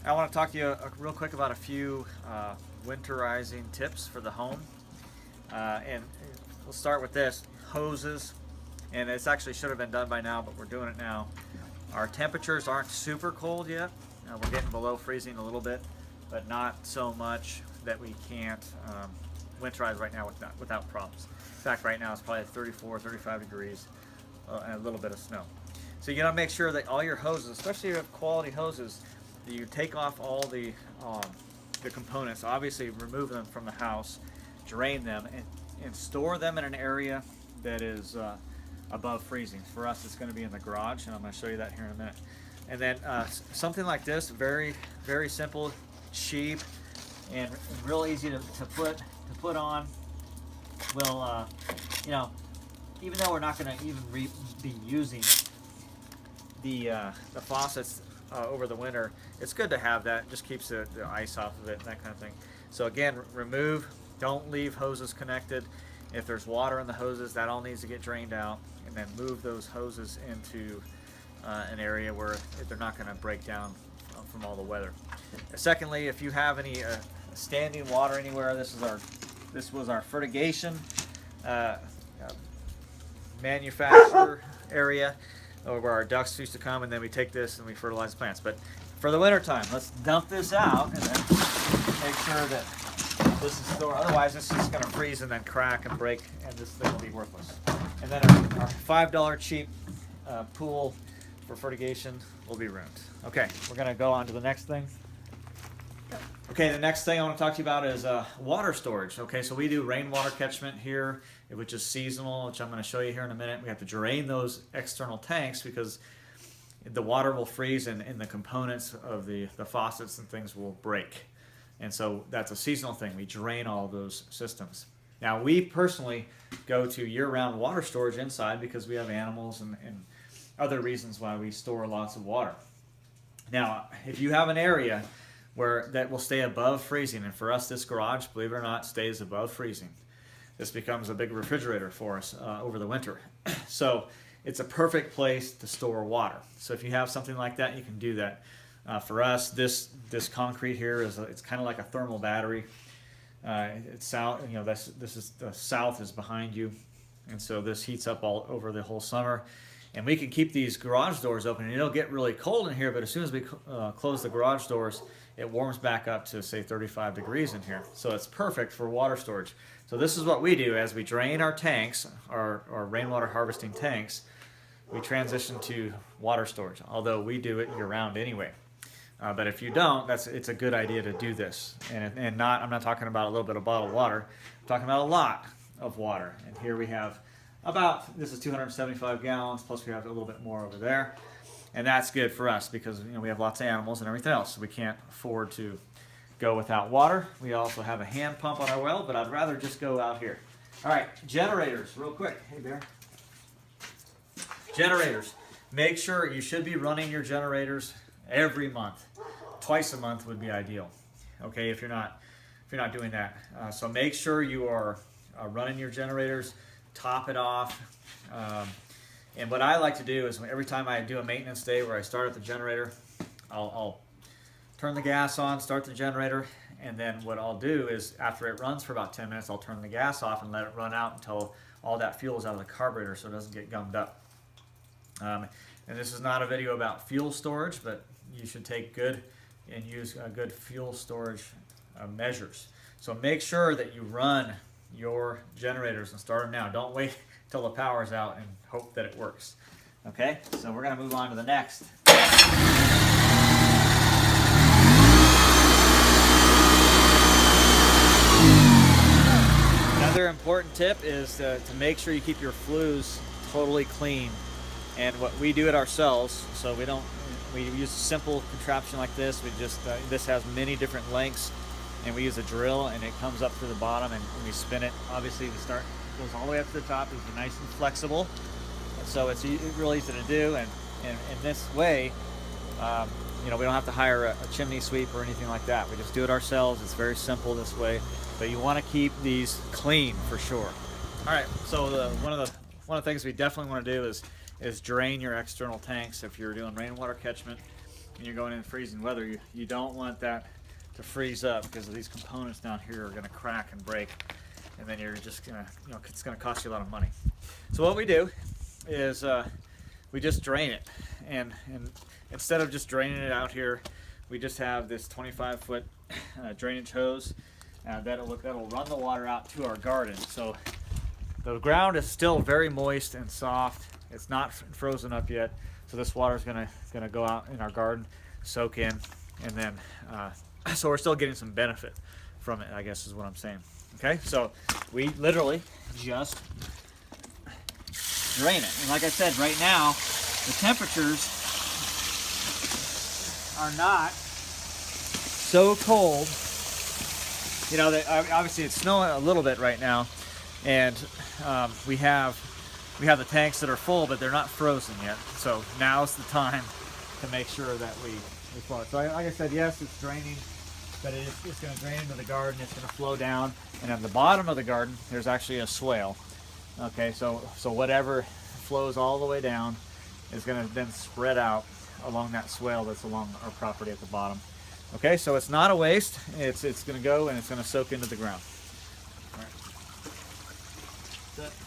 I want to talk to you real quick about a few winterizing tips for the home. And we'll start with this, hoses. And it's actually should have been done by now, but we're doing it now. Our temperatures aren't super cold yet. We're getting below freezing a little bit, but not so much that we can't winterize right now without problems. In fact, right now it's probably 34, 35 degrees and a little bit of snow. So you gotta make sure that all your hoses, especially if you have quality hoses, that you take off all the components. Obviously, remove them from the house, drain them, and store them in an area that is above freezing. For us, it's going to be in the garage, and I'm going to show you that here in a minute. And then something like this, very, very simple, cheap, and real easy to put on. Will you know, even though we're not going to even be using the faucets over the winter, it's good to have that. It just keeps the ice off of it and that kind of thing. So again, remove. Don't leave hoses connected. If there's water in the hoses, that all needs to get drained out, and then move those hoses into an area where they're not going to break down from all the weather. Secondly, if you have any standing water anywhere, this was our fertigation manufacturer area, where our ducks used to come, and then we take this and we fertilize plants. But for the winter time, let's dump this out and then make sure that this is stored. Otherwise, this is going to freeze and then crack and break, and this thing will be worthless. And then our $5 cheap pool for fertigation will be ruined. Okay, we're going to go on to the next thing. Okay, the next thing I want to talk to you about is water storage. Okay, so we do rainwater catchment here, which is seasonal, which I'm going to show you here in a minute. We have to drain those external tanks because the water will freeze and the components of the faucets and things will break. And so that's a seasonal thing. We drain all of those systems. Now, we personally go to year-round water storage inside because we have animals and other reasons why we store lots of water. Now, if you have an area where that will stay above freezing, and for us, this garage, believe it or not, stays above freezing. This becomes a big refrigerator for us over the winter. So it's a perfect place to store water. So if you have something like that, you can do that. For us, this concrete here it's kind of like a thermal battery. It's south, you know, this is the south is behind you, and so this heats up all over the whole summer. And we can keep these garage doors open, and it'll get really cold in here, but as soon as we close the garage doors, it warms back up to, say, 35 degrees in here. So it's perfect for water storage. So this is what we do as we drain our tanks, our rainwater harvesting tanks. We transition to water storage, although we do it year-round anyway. But if you don't, it's a good idea to do this. And I'm not talking about a little bit of bottled water. I'm talking about a lot of water. And here we have this is 275 gallons, plus we have a little bit more over there. And that's good for us because we have lots of animals and everything else, so we can't afford to go without water. We also have a hand pump on our well, but I'd rather just go out here. All right, generators, real quick. Hey, Bear. Generators. Make sure you should be running your generators every month. Twice a month would be ideal. Okay, if you're not doing that. So make sure you are running your generators. Top it off. And what I like to do is every time I do a maintenance day where I start at the generator, I'll turn the gas on, start the generator, and then what I'll do is after it runs for about 10 minutes, I'll turn the gas off and let it run out until all that fuel is out of the carburetor so it doesn't get gummed up. And this is not a video about fuel storage, but you should take good and use good fuel storage measures. So make sure that you run your generators and start them now. Don't wait till the power's out and hope that it works. Okay, so we're going to move on to the next. Another important tip is to make sure you keep your flues totally clean. And what we do it ourselves, so we use a simple contraption like this. This has many different lengths, and we use a drill, and it comes up through the bottom, and we spin it. Obviously, goes all the way up to the top. It's nice and flexible, and so it's real easy to do. And in this way, we don't have to hire a chimney sweep or anything like that. We just do it ourselves. It's very simple this way, but you want to keep these clean for sure. All right. So one of the things we definitely want to do is drain your external tanks if you're doing rainwater catchment. when you're going in freezing weather, you don't want that to freeze up, because these components down here are going to crack and break, and then you're just gonna, it's going to cost you a lot of money. So what we do is we just drain it, and instead of just draining it out here, we just have this 25-foot drainage hose that'll run the water out to our garden. So the ground is still very moist and soft. It's not frozen up yet, so this water is gonna go out in our garden, soak in, and then so we're still getting some benefit from it, I guess is what I'm saying. Okay, so we literally just drain it, and like I said, right now the temperatures are not so cold. You know, obviously it's snowing a little bit right now, and we have the tanks that are full, but they're not frozen yet. So now's the time to make sure that we flow it. So like I said, yes, it's draining, but it's going to drain into the garden. It's going to flow down, and at the bottom of the garden, there's actually a swale. Okay, so whatever flows all the way down is going to then spread out along that swale that's along our property at the bottom. Okay, so it's not a waste. It's going to go and it's going to soak into the ground. All right. That's it.